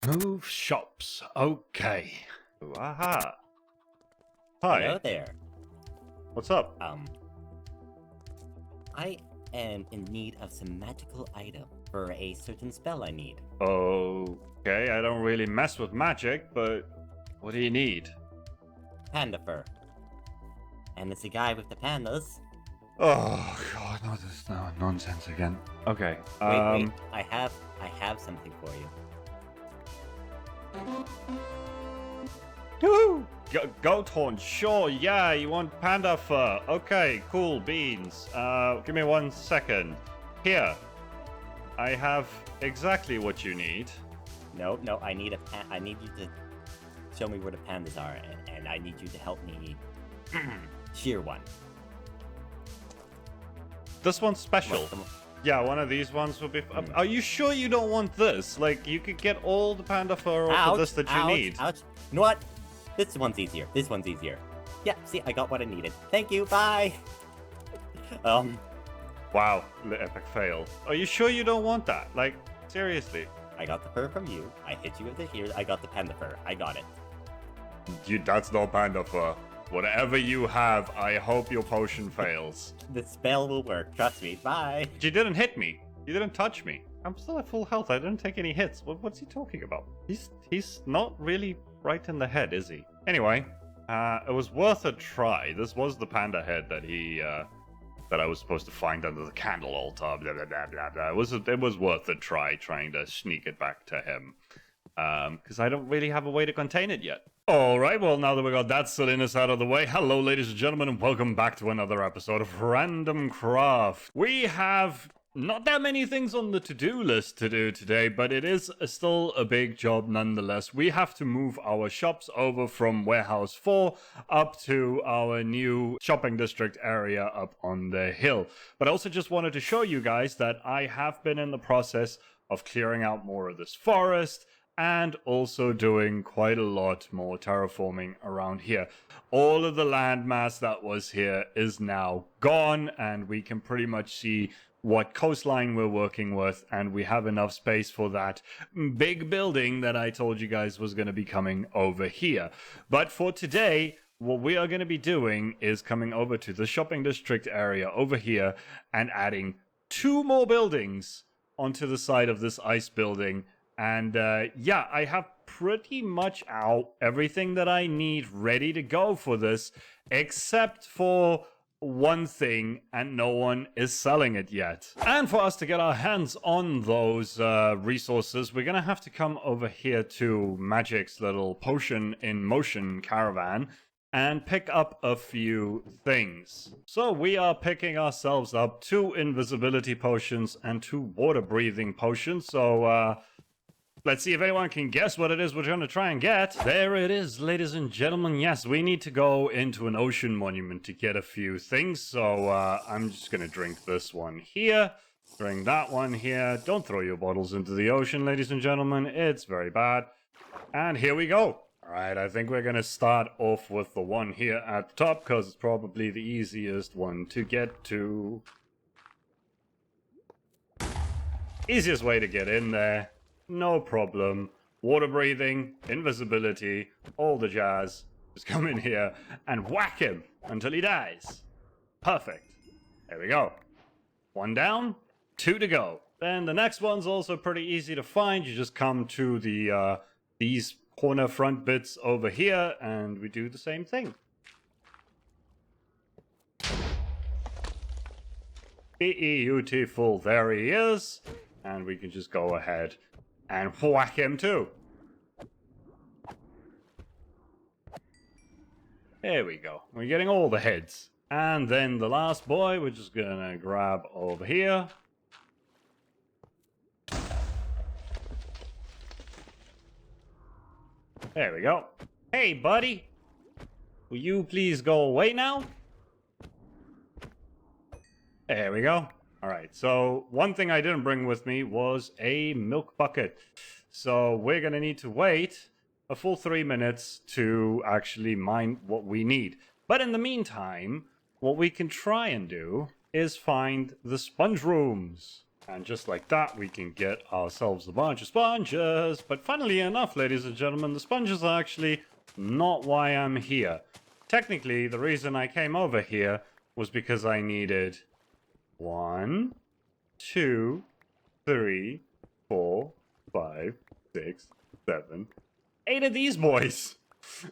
Move shops. Okay. Ooh, aha. Hi. Hello there. What's up? I am in need of some magical item for a certain spell I need. Okay, I don't really mess with magic, but what do you need? Panda fur. And it's a guy with the pandas. Oh god, no, this is no nonsense again. Okay. Wait, I have something for you. Woo! Goat horn, sure, yeah, you want panda fur. Okay, cool, beans. Give me 1 second. Here. I have exactly what you need. No, I need I need you to show me where the pandas are, and I need you to help me shear one. This one's special. Yeah, one of these ones will be... Are you sure you don't want this? Like, you could get all the panda fur for this that you need. Ouch. You know what? This one's easier. Yeah, see, I got what I needed. Thank you, bye! Wow, the epic fail. Are you sure you don't want that? Like, seriously. I got the fur from you. I hit you with the shears. I got the panda fur. I got it. That's no panda fur. Whatever you have, I hope your potion fails. The spell will work. Trust me. Bye. You didn't hit me. You didn't touch me. I'm still at full health. I didn't take any hits. What's he talking about? He's not really right in the head, is he? Anyway, it was worth a try. This was the panda head that that I was supposed to find under the candle altar. Blah, blah, blah, blah, blah. It was worth a try trying to sneak it back to him. Because I don't really have a way to contain it yet. Alright, well, now that we got that silliness out of the way, hello ladies and gentlemen, and welcome back to another episode of Randomcraft. We have not that many things on the to-do list to do today, but it is still a big job nonetheless. We have to move our shops over from Warehouse 4 up to our new shopping district area up on the hill. But I also just wanted to show you guys that I have been in the process of clearing out more of this forest, and also doing quite a lot more terraforming around here. All of the landmass that was here is now gone, and we can pretty much see what coastline we're working with, and we have enough space for that big building that I told you guys was going to be coming over here. But for today, what we are going to be doing is coming over to the shopping district area over here and adding 2 more buildings onto the side of this ice building. And yeah, I have pretty much everything that I need ready to go for this, except for one thing, and no one is selling it yet. And for us to get our hands on those resources, we're gonna have to come over here to Magic's little potion in motion caravan and pick up a few things. So we are picking ourselves up 2 invisibility potions and 2 water breathing potions. So let's see if anyone can guess what it is we're trying to try and get. There it is, ladies and gentlemen. Yes, we need to go into an ocean monument to get a few things. So I'm just going to drink this one here. Drink that one here. Don't throw your bottles into the ocean, ladies and gentlemen. It's very bad. And here we go. All right, I think we're going to start off with the one here at the top, because it's probably the easiest one to get to. Easiest way to get in there. No problem. Water breathing, invisibility, all the jazz. Just come in here and whack him until he dies. Perfect. There we go. 1 down, 2 to go. Then the next one's also pretty easy to find. You just come to the these corner front bits over here, and we do the same thing. Beautiful. There he is. And we can just go ahead and whack him too. There we go. We're getting all the heads. And then the last boy, we're just gonna grab over here. There we go. Hey, buddy. Will you please go away now? There we go. All right, so one thing I didn't bring with me was a milk bucket. So we're going to need to wait a full 3 minutes to actually mine what we need. But in the meantime, what we can try and do is find the sponge rooms. And just like that, we can get ourselves a bunch of sponges. But funnily enough, ladies and gentlemen, the sponges are actually not why I'm here. Technically, the reason I came over here was because I needed 1, 2, 3, 4, 5, 6, 7, 8 of these boys.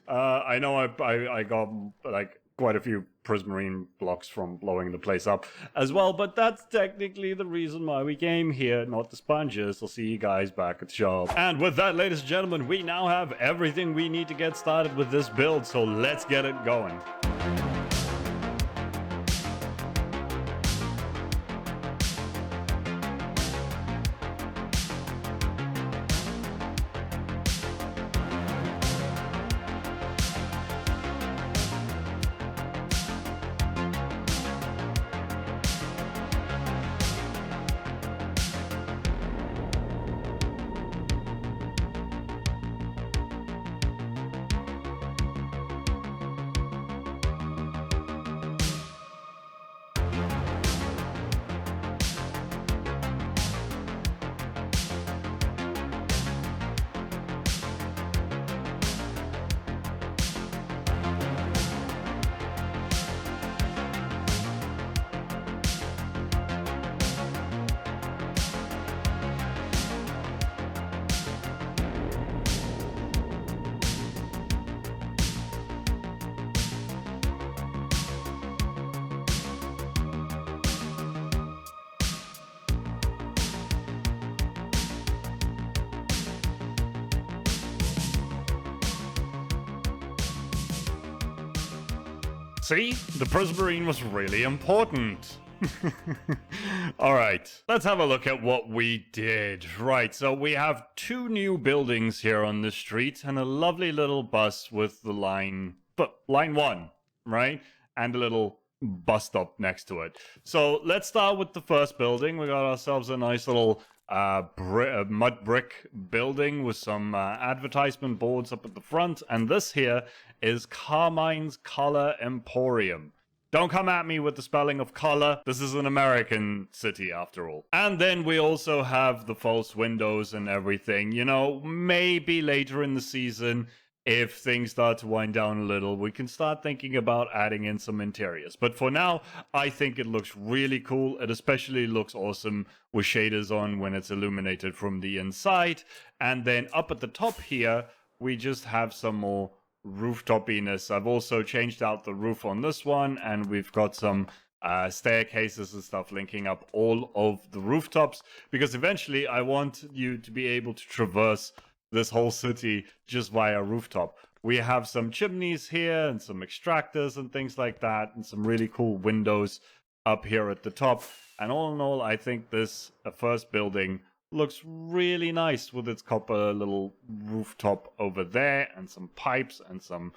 I know I got like quite a few prismarine blocks from blowing the place up as well, but that's technically the reason why we came here, not the sponges. I'll see you guys back at the shop. And with that, ladies and gentlemen, we now have everything we need to get started with this build, so let's get it going. See, the prismarine was really important. Alright, let's have a look at what we did. Right, so we have 2 new buildings here on the street and a lovely little bus with the line 1, right? And a little bus stop next to it. So let's start with the first building. We got ourselves a nice little mud brick building with some advertisement boards up at the front, and this here is Carmine's Color Emporium. Don't come at me with the spelling of color. This is an American city after all. And then we also have the false windows and everything. You know, maybe later in the season, if things start to wind down a little, we can start thinking about adding in some interiors. But for now, I think it looks really cool. It especially looks awesome with shaders on when it's illuminated from the inside. And then up at the top here, we just have some more rooftopiness. I've also changed out the roof on this one, and we've got some staircases and stuff linking up all of the rooftops, because eventually I want you to be able to traverse this whole city just via rooftop. We have some chimneys here and some extractors and things like that, and some really cool windows up here at the top. And all in all, I think this first building looks really nice with its copper little rooftop over there, and some pipes and some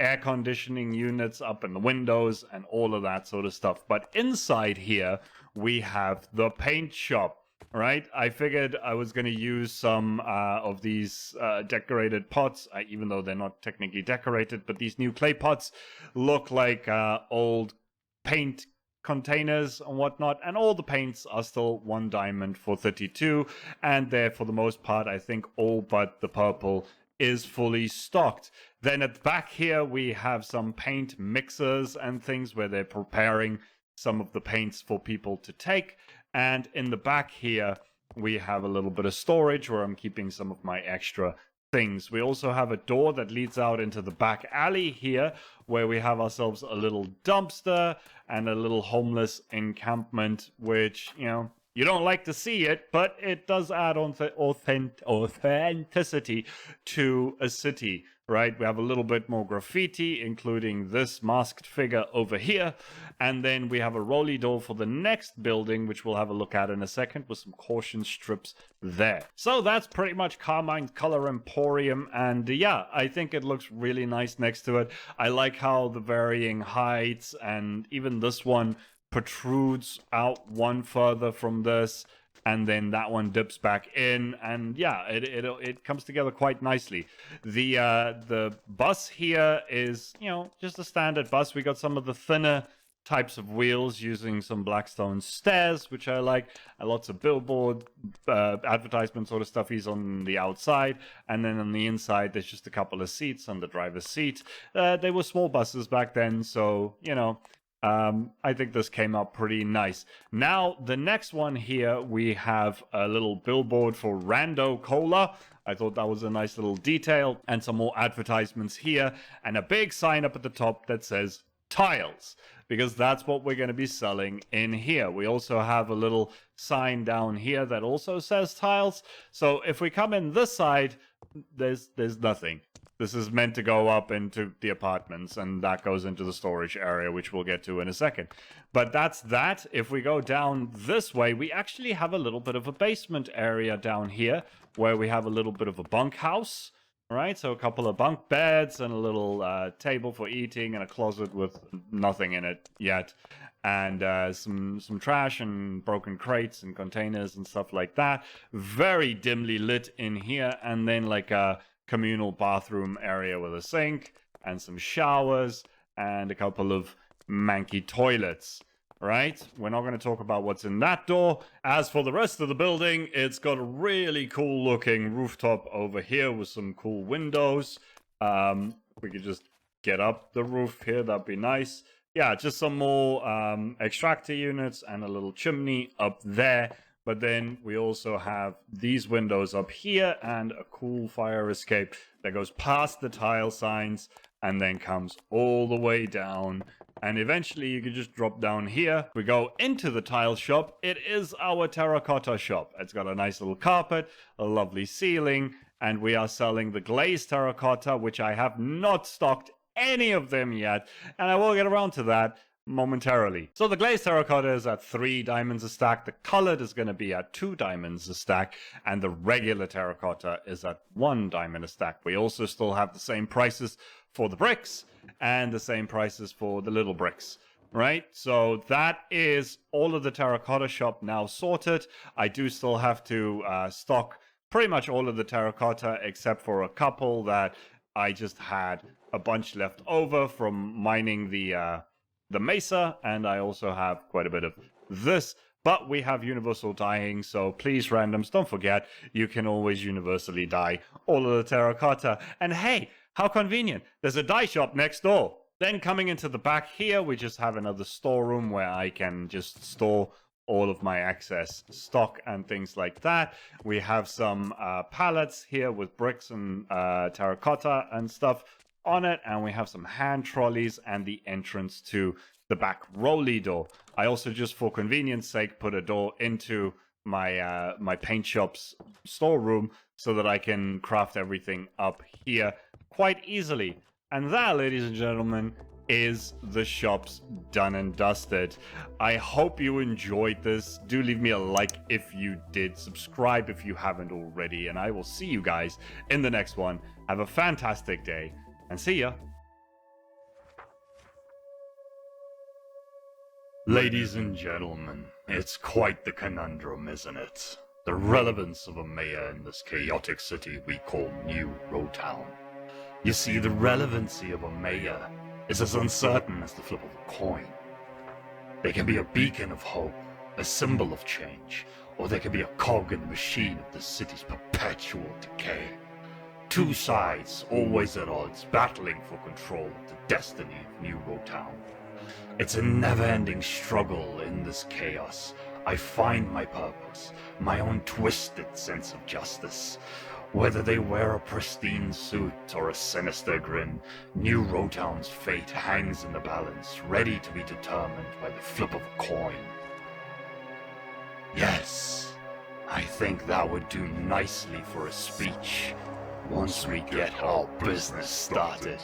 air conditioning units up in the windows and all of that sort of stuff. But inside here, we have the paint shop. Right, I figured I was going to use some of these decorated pots, even though they're not technically decorated, but these new clay pots look like old paint containers and whatnot, and all the paints are still 1 diamond for 32, and they're, for the most part, I think all but the purple is fully stocked. Then at the back here, we have some paint mixers and things where they're preparing some of the paints for people to take. And in the back here, we have a little bit of storage where I'm keeping some of my extra things. We also have a door that leads out into the back alley here, where we have ourselves a little dumpster and a little homeless encampment, which, you know, you don't like to see it, but it does add on authenticity to a city, right? We have a little bit more graffiti, including this masked figure over here. And then we have a rolly door for the next building, which we'll have a look at in a second, with some caution strips there. So that's pretty much Carmine's Color Emporium. And yeah, I think it looks really nice next to it. I like how the varying heights, and even this one protrudes out one further from this, and then that one dips back in, and yeah, it comes together quite nicely. The bus here is, you know, just a standard bus. We got some of the thinner types of wheels using some Blackstone stairs, which I like, and lots of billboard advertisement sort of stuffies on the outside, and then on the inside there's just a couple of seats on the driver's seat. They were small buses back then, so you know, I think this came out pretty nice. Now the next one here, we have a little billboard for Rando Cola. I thought that was a nice little detail, and some more advertisements here, and a big sign up at the top that says tiles, because that's what we're going to be selling in here. We also have a little sign down here that also says tiles. So if we come in this side, there's nothing. This is meant to go up into the apartments, and that goes into the storage area, which we'll get to in a second. But that's that. If we go down this way, we actually have a little bit of a basement area down here, where we have a little bit of a bunkhouse. All right, so a couple of bunk beds and a little table for eating and a closet with nothing in it yet, and some trash and broken crates and containers and stuff like that. Very dimly lit in here, and then like a communal bathroom area with a sink and some showers and a couple of manky toilets. Right? We're not going to talk about what's in that door. As for the rest of the building, it's got a really cool looking rooftop over here with some cool windows. We could just get up the roof here. That'd be nice. Yeah, just some more extractor units and a little chimney up there. But then we also have these windows up here and a cool fire escape that goes past the tile signs and then comes all the way down. And eventually you can just drop down here. We go into the tile shop. It is our terracotta shop. It's got a nice little carpet, a lovely ceiling, and we are selling the glazed terracotta, which I have not stocked any of them yet. And I will get around to that momentarily. So the glazed terracotta is at 3 diamonds a stack. The colored is going to be at 2 diamonds a stack. And the regular terracotta is at 1 diamond a stack. We also still have the same prices for the bricks and the same prices for the little bricks, right? So that is all of the terracotta shop now sorted. I do still have to stock pretty much all of the terracotta except for a couple that I just had a bunch left over from mining the mesa, and I also have quite a bit of this. But we have universal dyeing, so please, randoms, don't forget, you can always universally dye all of the terracotta. And hey, how convenient, there's a dye shop next door. Then coming into the back here, we just have another storeroom where I can just store all of my excess stock and things like that. We have some pallets here with bricks and terracotta and stuff on it, and we have some hand trolleys and the entrance to the back rolly door. I also, just for convenience sake, put a door into my my paint shop's storeroom so that I can craft everything up here quite easily. And that, ladies and gentlemen, is the shops done and dusted. I hope you enjoyed this. Do leave me a like if you did, subscribe if you haven't already, and I will see you guys in the next one. Have a fantastic day, and see ya. Ladies and gentlemen, it's quite the conundrum, isn't it? The relevance of a mayor in this chaotic city we call New Rotown. You see, the relevancy of a mayor is as uncertain as the flip of a coin. They can be a beacon of hope, a symbol of change, or they can be a cog in the machine of the city's perpetual decay. Two sides, always at odds, battling for control of the destiny of New Rotown. It's a never-ending struggle in this chaos. I find my purpose, my own twisted sense of justice. Whether they wear a pristine suit or a sinister grin, New Rotown's fate hangs in the balance, ready to be determined by the flip of a coin. Yes, I think that would do nicely for a speech once we get our business started.